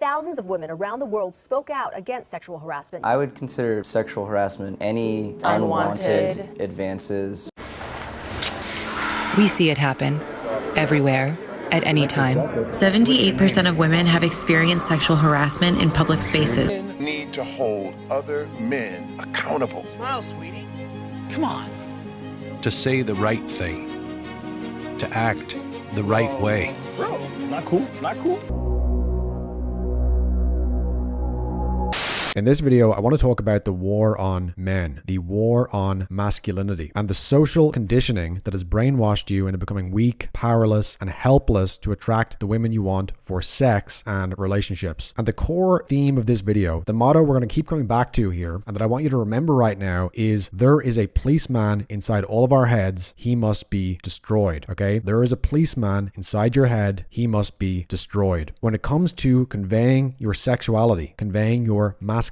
thousands of women around the world spoke out against sexual harassment. I would consider sexual harassment any unwanted advances. We see it happen everywhere, at any time. 78% of women have experienced sexual harassment in public spaces. Men need to hold other men accountable. Smile, sweetie. Come on. To say the right thing, to act the right way. Bro, not cool, not cool. In this video, I want to talk about the war on men, the war on masculinity, and the social conditioning that has brainwashed you into becoming weak, powerless, and helpless to attract the women you want for sex and relationships. And the core theme of this video, the motto we're going to keep coming back to here, and that I want you to remember right now, is there is a policeman inside all of our heads. He must be destroyed, okay? There is a policeman inside your head. He must be destroyed. When it comes to conveying your sexuality, conveying your masculinity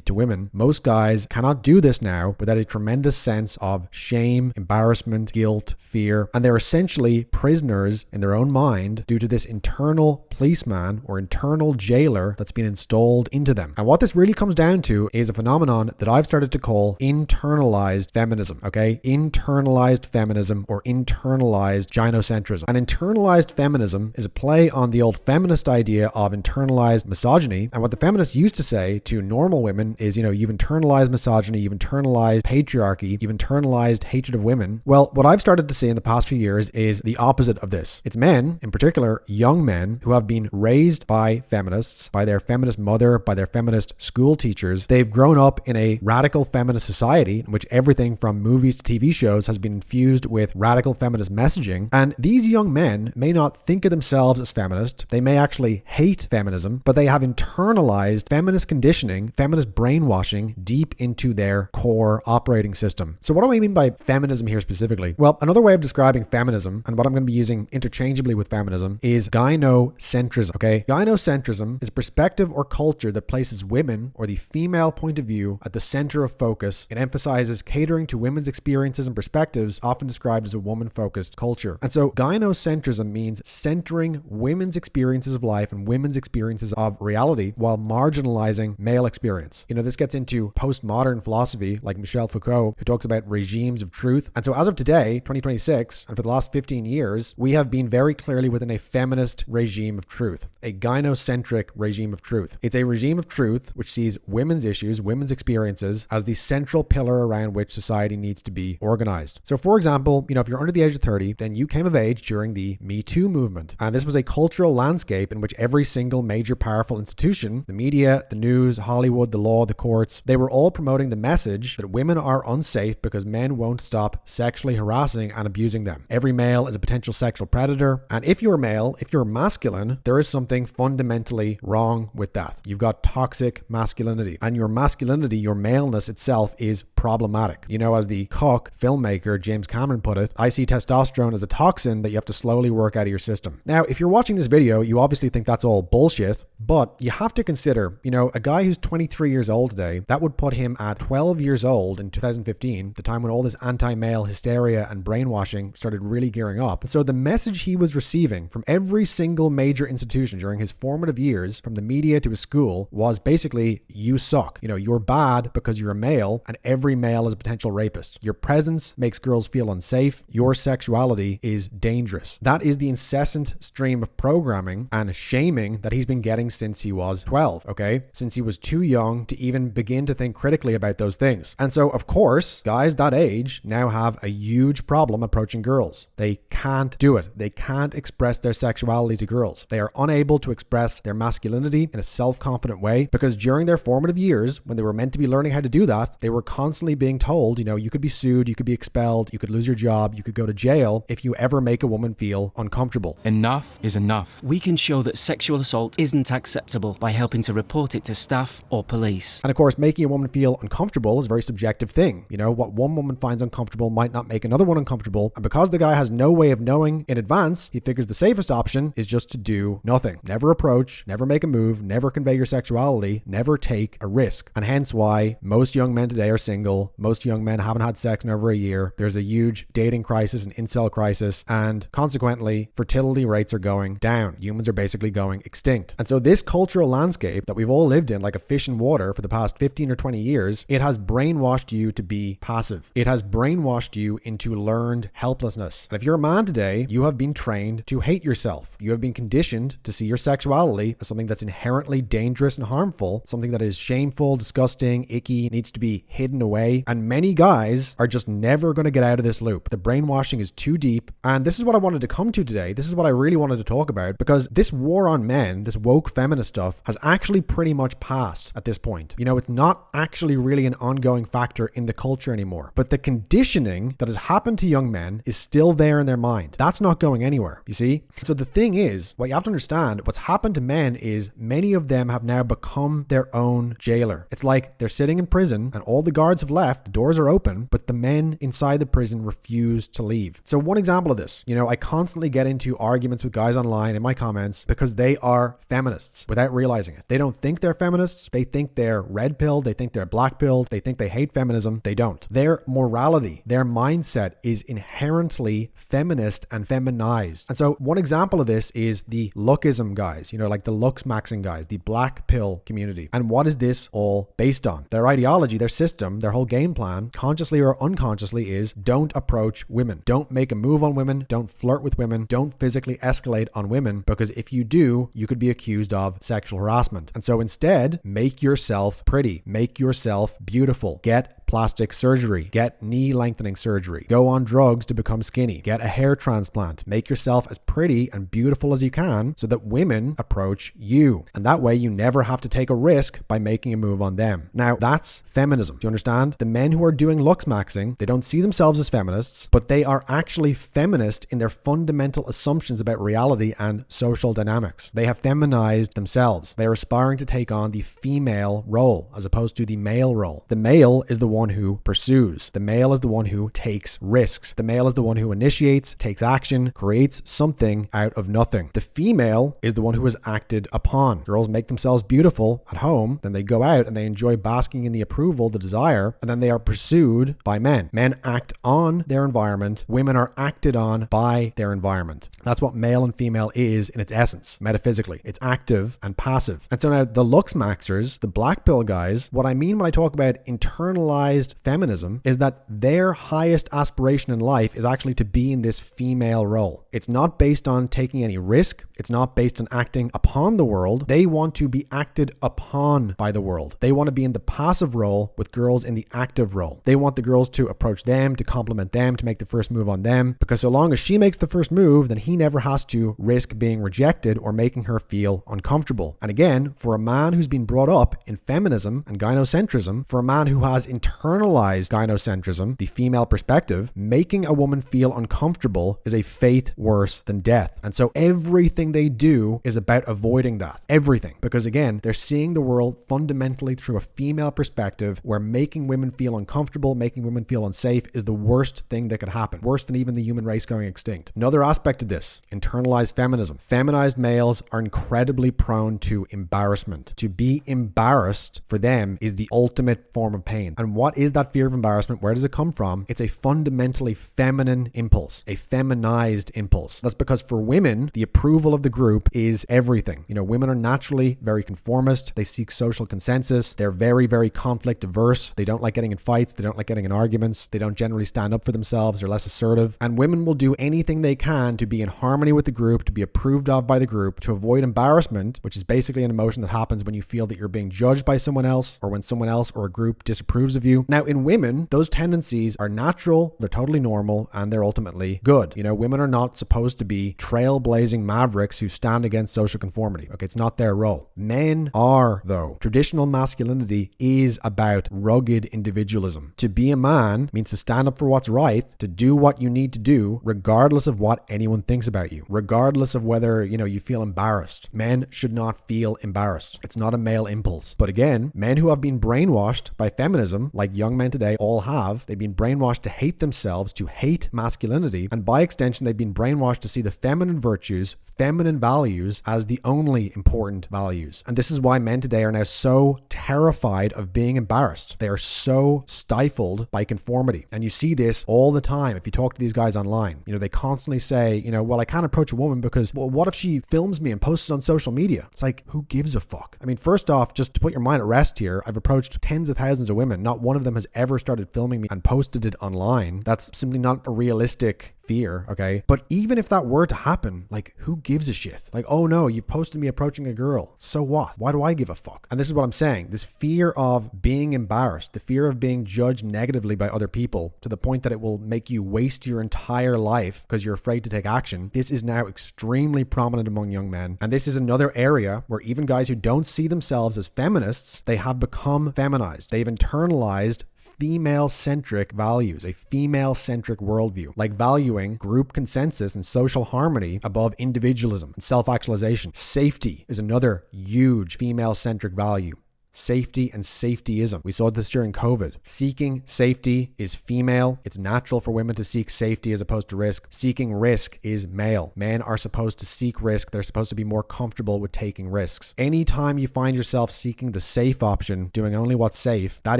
to women, most guys cannot do this now without a tremendous sense of shame, embarrassment, guilt, fear, and they're essentially prisoners in their own mind due to this internal policeman or internal jailer that's been installed into them. And what this really comes down to is a phenomenon that I've started to call internalized feminism, okay? Internalized feminism or internalized gynocentrism. And internalized feminism is a play on the old feminist idea of internalized misogyny. And what the feminists used to say to normal women is, you've internalized misogyny, you've internalized patriarchy, you've internalized hatred of women. Well, what I've started to see in the past few years is the opposite of this. It's men, in particular, young men who have been raised by feminists, by their feminist mother, by their feminist school teachers. They've grown up in a radical feminist society in which everything from movies to TV shows has been infused with radical feminist messaging. And these young men may not think of themselves as feminist. They may actually hate feminism, but they have internalized feminist conditioning, feminist brainwashing deep into their core operating system. So what do I mean by feminism here specifically? Well, another way of describing feminism, and what I'm going to be using interchangeably with feminism, is gynocentrism, okay? Gynocentrism is a perspective or culture that places women or the female point of view at the center of focus. It emphasizes catering to women's experiences and perspectives, often described as a woman-focused culture. And so gynocentrism means centering women's experiences of life and women's experiences of reality while marginalizing male experience. This gets into postmodern philosophy like Michel Foucault, who talks about regimes of truth. And so as of today, 2026, and for the last 15 years, we have been very clearly within a feminist regime of truth, a gynocentric regime of truth. It's a regime of truth which sees women's issues, women's experiences as the central pillar around which society needs to be organized. So for example, if you're under the age of 30, then you came of age during the Me Too movement. And this was a cultural landscape in which every single major powerful institution, the media, the news, Hollywood, the law, the courts, they were all promoting the message that women are unsafe because men won't stop sexually harassing and abusing them. Every male is a potential sexual predator. And if you're male, if you're masculine, there is something fundamentally wrong with that. You've got toxic masculinity. And your masculinity, your maleness itself is problematic. As the Cook filmmaker James Cameron put it, I see testosterone as a toxin that you have to slowly work out of your system. Now, if you're watching this video, you obviously think that's all bullshit, but you have to consider, a guy who's 23 years old today, that would put him at 12 years old in 2015, the time when all this anti-male hysteria and brainwashing started really gearing up. And so the message he was receiving from every single major institution during his formative years, from the media to his school, was basically, you suck. You're bad because you're a male, and every male is a potential rapist. Your presence makes girls feel unsafe. Your sexuality is dangerous. That is the incessant stream of programming and shaming that he's been getting since he was 12, okay? Since he was too young to even begin to think critically about those things. And so, of course, guys that age now have a huge problem approaching girls. They can't do it. They can't express their sexuality to girls. They are unable to express their masculinity in a self-confident way because during their formative years, when they were meant to be learning how to do that, they were constantly being told, you could be sued, you could be expelled, you could lose your job, you could go to jail if you ever make a woman feel uncomfortable. Enough is enough. We can show that sexual assault isn't acceptable by helping to report it to staff or police. And of course, making a woman feel uncomfortable is a very subjective thing. What one woman finds uncomfortable might not make another one uncomfortable. And because the guy has no way of knowing in advance, he figures the safest option is just to do nothing. Never approach, never make a move, never convey your sexuality, never take a risk. And hence why most young men today are single single. Most young men haven't had sex in over a year. There's a huge dating crisis and incel crisis, and consequently, fertility rates are going down. Humans are basically going extinct. And so this cultural landscape that we've all lived in like a fish in water for the past 15 or 20 years, it has brainwashed you to be passive. It has brainwashed you into learned helplessness. And if you're a man today, you have been trained to hate yourself. You have been conditioned to see your sexuality as something that's inherently dangerous and harmful, something that is shameful, disgusting, icky, needs to be hidden away. And many guys are just never going to get out of this loop. The brainwashing is too deep. And this is what I wanted to come to today. This is what I really wanted to talk about, because this war on men, this woke feminist stuff, has actually pretty much passed at this point. You know, it's not actually really an ongoing factor in the culture anymore. But the conditioning that has happened to young men is still there in their mind. That's not going anywhere, you see? So the thing is, what you have to understand, what's happened to men is many of them have now become their own jailer. It's like they're sitting in prison and all the guards have left, the doors are open, but the men inside the prison refuse to leave. So one example of this, you know, I constantly get into arguments with guys online in my comments because they are feminists without realizing it. They don't think they're feminists. They think they're red pilled. They think they're black pilled. They think they hate feminism. They don't. Their morality, their mindset is inherently feminist and feminized. And so one example of this is the lookism guys, you know, like the looks maxing guys, the black pill community. And what is this all based on? Their ideology, their system, their whole game plan, consciously or unconsciously, is don't approach women. Don't make a move on women. Don't flirt with women. Don't physically escalate on women, because if you do, you could be accused of sexual harassment. And so instead, make yourself pretty. Make yourself beautiful. Get plastic surgery, get knee lengthening surgery, go on drugs to become skinny, get a hair transplant, make yourself as pretty and beautiful as you can so that women approach you. And that way you never have to take a risk by making a move on them. Now, that's feminism. Do you understand? The men who are doing looks maxing, they don't see themselves as feminists, but they are actually feminist in their fundamental assumptions about reality and social dynamics. They have feminized themselves. They are aspiring to take on the female role as opposed to the male role. The male is the one who pursues. The male is the one who takes risks. The male is the one who initiates, takes action, creates something out of nothing. The female is the one who is acted upon. Girls make themselves beautiful at home, then they go out and they enjoy basking in the approval, the desire, and then they are pursued by men. Men act on their environment. Women are acted on by their environment. That's what male and female is in its essence, metaphysically. It's active and passive. And so now the looks maxers, the black pill guys, what I mean when I talk about internalized feminism is that their highest aspiration in life is actually to be in this female role. It's not based on taking any risk. It's not based on acting upon the world. They want to be acted upon by the world. They want to be in the passive role with girls in the active role. They want the girls to approach them, to compliment them, to make the first move on them, because so long as she makes the first move, then he never has to risk being rejected or making her feel uncomfortable. And again, for a man who's been brought up in feminism and gynocentrism, for a man who has internalized gynocentrism, the female perspective, making a woman feel uncomfortable is a fate worse than death. And so everything they do is about avoiding that. Everything. Because again, they're seeing the world fundamentally through a female perspective where making women feel uncomfortable, making women feel unsafe is the worst thing that could happen. Worse than even the human race going extinct. Another aspect of this, internalized feminism. Feminized males are incredibly prone to embarrassment. To be embarrassed for them is the ultimate form of pain. And what is that fear of embarrassment? Where does it come from? It's a fundamentally feminine impulse, a feminized impulse. That's because for women, the approval of the group is everything. You know, women are naturally very conformist. They seek social consensus. They're very, very conflict averse. They don't like getting in fights. They don't like getting in arguments. They don't generally stand up for themselves. They're less assertive. And women will do anything they can to be in harmony with the group, to be approved of by the group, to avoid embarrassment, which is basically an emotion that happens when you feel that you're being judged by someone else or when someone else or a group disapproves of you. Now, in women, those tendencies are natural, they're totally normal, and they're ultimately good. You know, women are not supposed to be trailblazing mavericks who stand against social conformity. Okay, it's not their role. Men are, though. Traditional masculinity is about rugged individualism. To be a man means to stand up for what's right, to do what you need to do, regardless of what anyone thinks about you, regardless of whether, you know, you feel embarrassed. Men should not feel embarrassed. It's not a male impulse. But again, men who have been brainwashed by feminism, like young men today all have. They've been brainwashed to hate themselves, to hate masculinity, and by extension, they've been brainwashed to see the feminine virtues, feminine values as the only important values. And this is why men today are now so terrified of being embarrassed. They are so stifled by conformity. And you see this all the time if you talk to these guys online. They constantly say, well, I can't approach a woman because, well, what if she films me and posts it on social media? It's like, who gives a fuck? I mean, first off, just to put your mind at rest here, I've approached tens of thousands of women. Not one of them has ever started filming me and posted it online. That's simply not a realistic fear, okay? But even if that were to happen, like, who gives a shit? Like, oh no, you've posted me approaching a girl. So what? Why do I give a fuck? And this is what I'm saying. This fear of being embarrassed, the fear of being judged negatively by other people to the point that it will make you waste your entire life because you're afraid to take action. This is now extremely prominent among young men. And this is another area where even guys who don't see themselves as feminists, they have become feminized. They've internalized female-centric values, a female-centric worldview, like valuing group consensus and social harmony above individualism and self-actualization. Safety is another huge female-centric value. Safety and safetyism. We saw this during COVID. Seeking safety is female. It's natural for women to seek safety as opposed to risk. Seeking risk is male. Men are supposed to seek risk. They're supposed to be more comfortable with taking risks. Anytime you find yourself seeking the safe option, doing only what's safe, that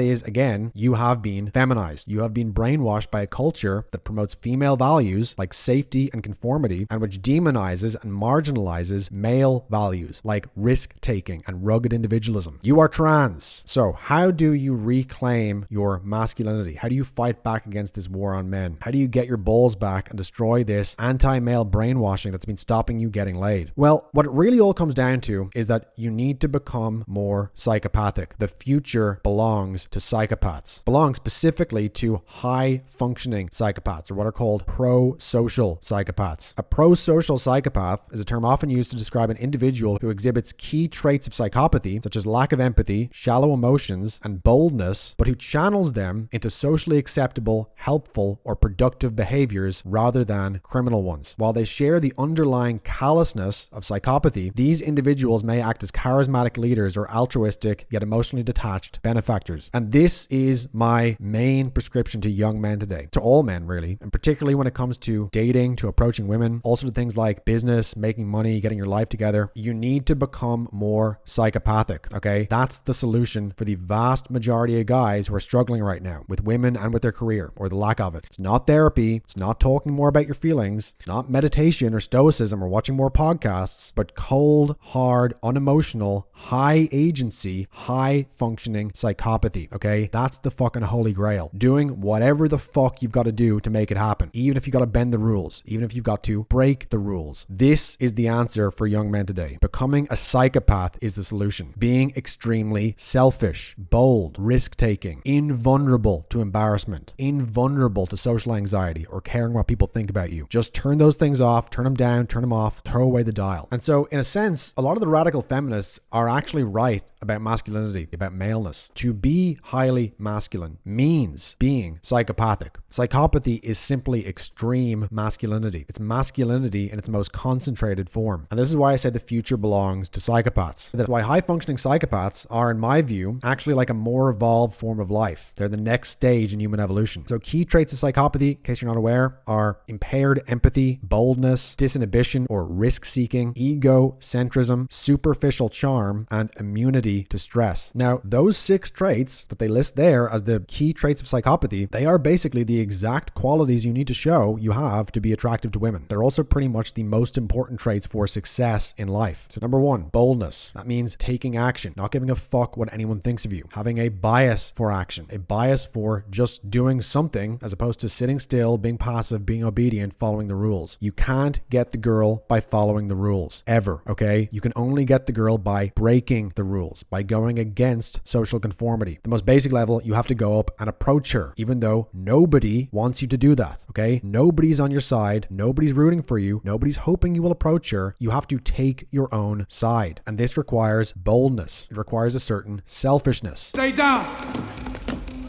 is, again, you have been feminized. You have been brainwashed by a culture that promotes female values like safety and conformity, and which demonizes and marginalizes male values like risk-taking and rugged individualism. You are trans. So how do you reclaim your masculinity? How do you fight back against this war on men? How do you get your balls back and destroy this anti-male brainwashing that's been stopping you getting laid? Well, what it really all comes down to is that you need to become more psychopathic. The future belongs to psychopaths. Belongs specifically to high-functioning psychopaths, or what are called pro-social psychopaths. A pro-social psychopath is a term often used to describe an individual who exhibits key traits of psychopathy, such as lack of empathy, shallow emotions, and boldness, but who channels them into socially acceptable, helpful, or productive behaviors rather than criminal ones. While they share the underlying callousness of psychopathy, these individuals may act as charismatic leaders or altruistic yet emotionally detached benefactors. And this is my main prescription to young men today, to all men really, and particularly when it comes to dating, to approaching women, also to things like business, making money, getting your life together. You need to become more psychopathic, okay? That's the solution for the vast majority of guys who are struggling right now with women and with their career, or the lack of it. It's not therapy. It's not talking more about your feelings. It's not meditation or stoicism or watching more podcasts, but cold, hard, unemotional, high agency, high functioning psychopathy. Okay. That's the fucking holy grail. Doing whatever the fuck you've got to do to make it happen. Even if you got to bend the rules, even if you've got to break the rules. This is the answer for young men today. Becoming a psychopath is the solution. Being extremely selfish, bold, risk-taking, invulnerable to embarrassment, invulnerable to social anxiety or caring what people think about you. Just turn those things off, turn them down, turn them off, throw away the dial. And so, in a sense, a lot of the radical feminists are actually right about masculinity, about maleness. To be highly masculine means being psychopathic. Psychopathy is simply extreme masculinity. It's masculinity in its most concentrated form. And this is why I say the future belongs to psychopaths. That's why high-functioning psychopaths are, in my view, actually like a more evolved form of life. They're the next stage in human evolution. So key traits of psychopathy, in case you're not aware, are impaired empathy, boldness, disinhibition or risk-seeking, egocentrism, superficial charm, and immunity to stress. Now, those 6 traits that they list there as the key traits of psychopathy, they are basically the exact qualities you need to show you have to be attractive to women. They're also pretty much the most important traits for success in life. So number 1, boldness. That means taking action, not giving a fuck what anyone thinks of you. Having a bias for action, a bias for just doing something as opposed to sitting still, being passive, being obedient, following the rules. You can't get the girl by following the rules, ever, okay? You can only get the girl by breaking the rules, by going against social conformity. The most basic level, you have to go up and approach her, even though nobody wants you to do that, okay? Nobody's on your side, nobody's rooting for you, nobody's hoping you will approach her. You have to take your own side. And this requires boldness. It requires a certain selfishness. Stay down.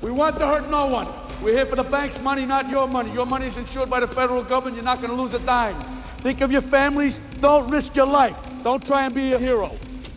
We want to hurt no one. We're here for the bank's money, not your money. Your money is insured by the federal government. You're not going to lose a dime. Think of your families. Don't risk your life. Don't try and be a hero.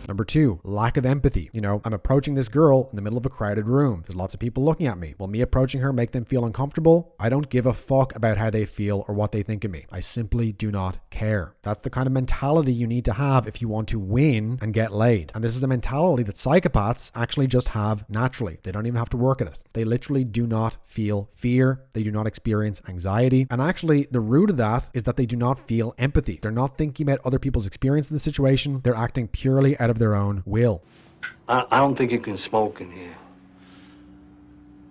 Number 2, lack of empathy. I'm approaching this girl in the middle of a crowded room. There's lots of people looking at me. Will me approaching her make them feel uncomfortable? I don't give a fuck about how they feel or what they think of me. I simply do not care. That's the kind of mentality you need to have if you want to win and get laid. And this is a mentality that psychopaths actually just have naturally. They don't even have to work at it. They literally do not feel fear. They do not experience anxiety. And actually, the root of that is that they do not feel empathy. They're not thinking about other people's experience in the situation. They're acting purely out of their own will. I don't think you can smoke in here.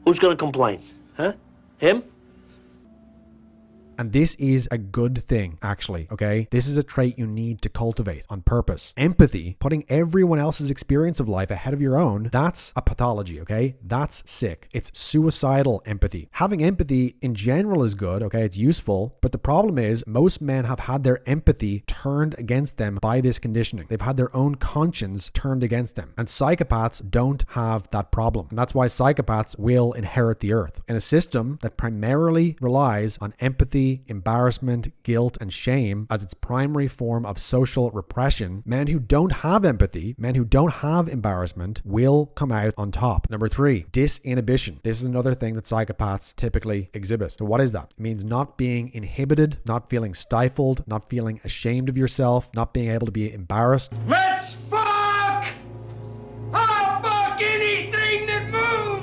Who's gonna complain? Huh? Him? And this is a good thing, actually, okay? This is a trait you need to cultivate on purpose. Empathy, putting everyone else's experience of life ahead of your own, that's a pathology, okay? That's sick. It's suicidal empathy. Having empathy in general is good, okay? It's useful, but the problem is most men have had their empathy turned against them by this conditioning. They've had their own conscience turned against them. And psychopaths don't have that problem. And that's why psychopaths will inherit the earth. In a system that primarily relies on empathy, embarrassment, guilt, and shame as its primary form of social repression, men who don't have empathy, men who don't have embarrassment will come out on top. Number 3, disinhibition. This is another thing that psychopaths typically exhibit. So what is that? It means not being inhibited, not feeling stifled, not feeling ashamed of yourself, not being able to be embarrassed. Let's fuck! I'll fuck anything that moves!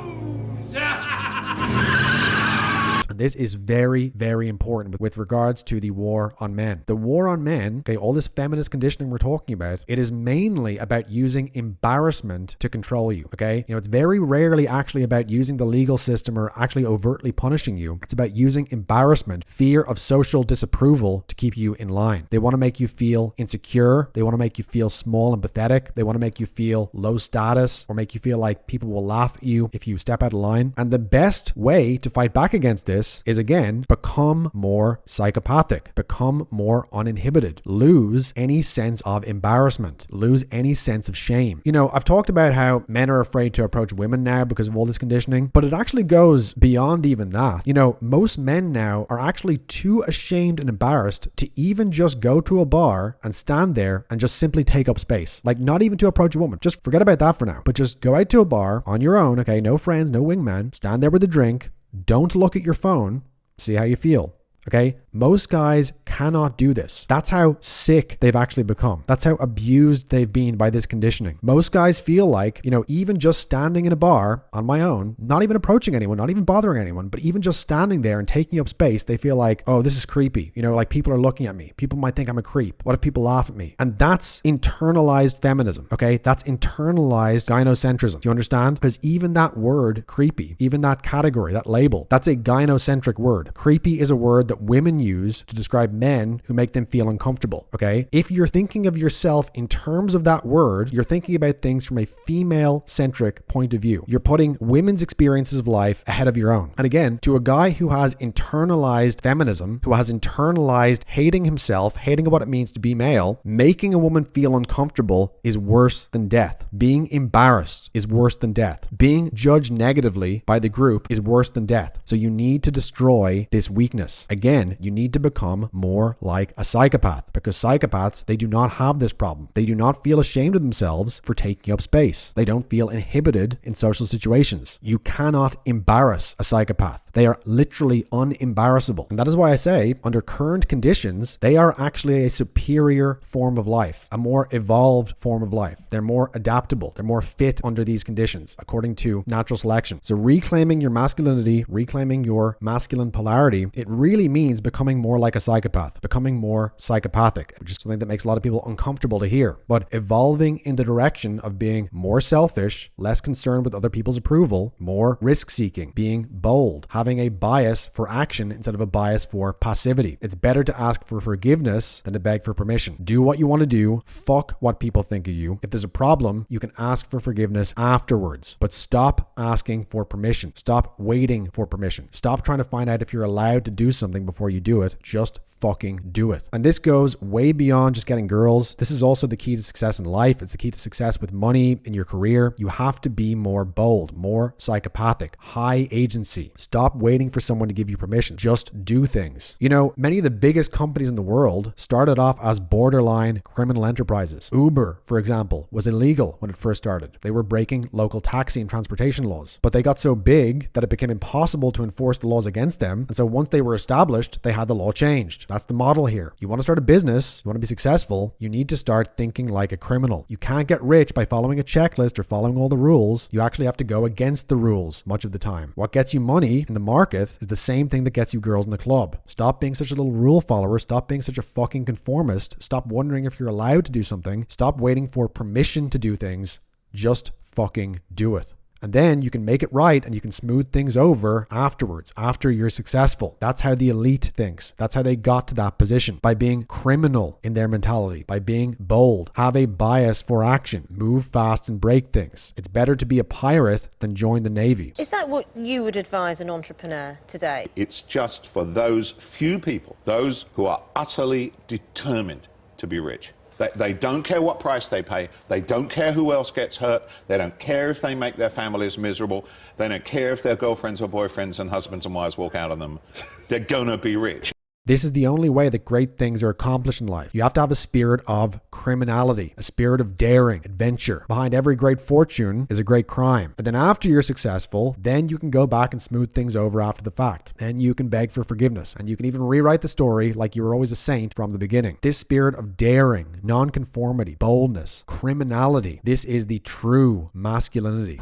This is very, very important with regards to the war on men. The war on men, okay, all this feminist conditioning we're talking about, it is mainly about using embarrassment to control you, okay? It's very rarely actually about using the legal system or actually overtly punishing you. It's about using embarrassment, fear of social disapproval to keep you in line. They want to make you feel insecure. They want to make you feel small and pathetic. They want to make you feel low status or make you feel like people will laugh at you if you step out of line. And the best way to fight back against this is, again, become more psychopathic, become more uninhibited, lose any sense of embarrassment, lose any sense of shame. I've talked about how men are afraid to approach women now because of all this conditioning, but it actually goes beyond even that. Most men now are actually too ashamed and embarrassed to even just go to a bar and stand there and just simply take up space. Like, not even to approach a woman. Just forget about that for now, but just go out to a bar on your own, okay? No friends, no wingman. Stand there with a drink. Don't look at your phone. See how you feel. Okay? Most guys cannot do this. That's how sick they've actually become. That's how abused they've been by this conditioning. Most guys feel like, even just standing in a bar on my own, not even approaching anyone, not even bothering anyone, but even just standing there and taking up space, they feel like, oh, this is creepy. Like people are looking at me. People might think I'm a creep. What if people laugh at me? And that's internalized feminism. Okay? That's internalized gynocentrism. Do you understand? Because even that word, creepy, even that category, that label, that's a gynocentric word. Creepy is a word that women use to describe men who make them feel uncomfortable, okay? If you're thinking of yourself in terms of that word, you're thinking about things from a female-centric point of view. You're putting women's experiences of life ahead of your own. And again, to a guy who has internalized feminism, who has internalized hating himself, hating what it means to be male, making a woman feel uncomfortable is worse than death. Being embarrassed is worse than death. Being judged negatively by the group is worse than death. So you need to destroy this weakness. Again, you need to become more like a psychopath, because psychopaths, they do not have this problem. They do not feel ashamed of themselves for taking up space. They don't feel inhibited in social situations. You cannot embarrass a psychopath. They are literally unembarrassable. And that is why I say, under current conditions, they are actually a superior form of life, a more evolved form of life. They're more adaptable. They're more fit under these conditions, according to natural selection. So reclaiming your masculinity, reclaiming your masculine polarity, it really means becoming more like a psychopath, becoming more psychopathic, which is something that makes a lot of people uncomfortable to hear. But evolving in the direction of being more selfish, less concerned with other people's approval, more risk-seeking, being bold, having a bias for action instead of a bias for passivity. It's better to ask for forgiveness than to beg for permission. Do what you want to do. Fuck what people think of you. If there's a problem, you can ask for forgiveness afterwards, but stop asking for permission. Stop waiting for permission. Stop trying to find out if you're allowed to do something something before you do it. Just fucking do it. And this goes way beyond just getting girls. This is also the key to success in life. It's the key to success with money in your career. You have to be more bold, more psychopathic, high agency. Stop waiting for someone to give you permission. Just do things. You know, many of the biggest companies in the world started off as borderline criminal enterprises. Uber, for example, was illegal when it first started. They were breaking local taxi and transportation laws. But they got so big that it became impossible to enforce the laws against them. And so once they were established, they had the law changed. That's the model here. You want to start a business, you want to be successful, you need to start thinking like a criminal. You can't get rich by following a checklist or following all the rules. You actually have to go against the rules much of the time. What gets you money in the market is the same thing that gets you girls in the club. Stop being such a little rule follower. Stop being such a fucking conformist. Stop wondering if you're allowed to do something. Stop waiting for permission to do things. Just fucking do it. And then you can make it right and you can smooth things over afterwards, after you're successful. That's how the elite thinks. That's how they got to that position. By being criminal in their mentality, by being bold, have a bias for action, move fast and break things. It's better to be a pirate than join the Navy. Is that what you would advise an entrepreneur today? It's just for those few people, those who are utterly determined to be rich. They don't care what price they pay. They don't care who else gets hurt. They don't care if they make their families miserable. They don't care if their girlfriends or boyfriends and husbands and wives walk out on them. They're gonna be rich. This is the only way that great things are accomplished in life. You have to have a spirit of criminality, a spirit of daring, adventure. Behind every great fortune is a great crime. And then after you're successful, then you can go back and smooth things over after the fact. Then you can beg for forgiveness. And you can even rewrite the story like you were always a saint from the beginning. This spirit of daring, nonconformity, boldness, criminality, this is the true masculinity.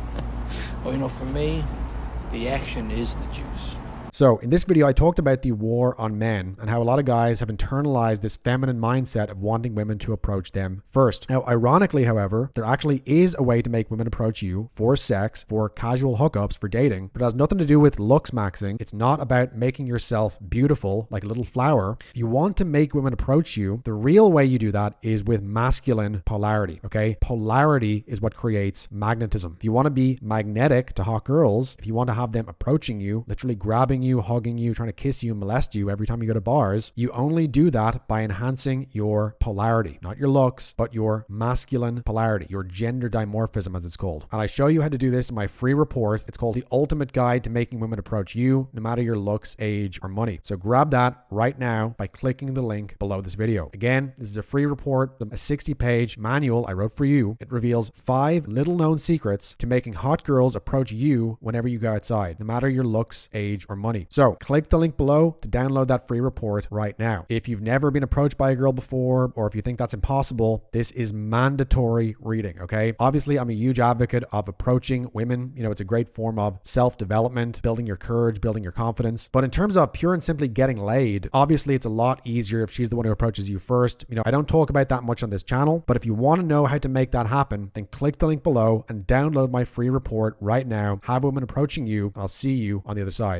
Well, you know, for me, the action is the juice. So in this video, I talked about the war on men and how a lot of guys have internalized this feminine mindset of wanting women to approach them first. Now, ironically, however, there actually is a way to make women approach you for sex, for casual hookups, for dating, but it has nothing to do with looks maxing. It's not about making yourself beautiful like a little flower. If you want to make women approach you, the real way you do that is with masculine polarity, okay? Polarity is what creates magnetism. If you want to be magnetic to hot girls, if you want to have them approaching you, literally grabbing you, hugging you, trying to kiss you, molest you every time you go to bars, you only do that by enhancing your polarity, not your looks, but your masculine polarity, your gender dimorphism as it's called. And I show you how to do this in my free report. It's called The Ultimate Guide to Making Women Approach You, no matter your looks, age, or money. So grab that right now by clicking the link below this video. Again, this is a free report, a 60-page manual I wrote for you. It reveals 5 little-known secrets to making hot girls approach you whenever you go outside, no matter your looks, age, or money. So click the link below to download that free report right now. If you've never been approached by a girl before, or if you think that's impossible, this is mandatory reading, okay? Obviously, I'm a huge advocate of approaching women. You know, it's a great form of self-development, building your courage, building your confidence. But in terms of pure and simply getting laid, obviously it's a lot easier if she's the one who approaches you first. You know, I don't talk about that much on this channel, but if you want to know how to make that happen, then click the link below and download my free report right now. Have women approaching you, and I'll see you on the other side.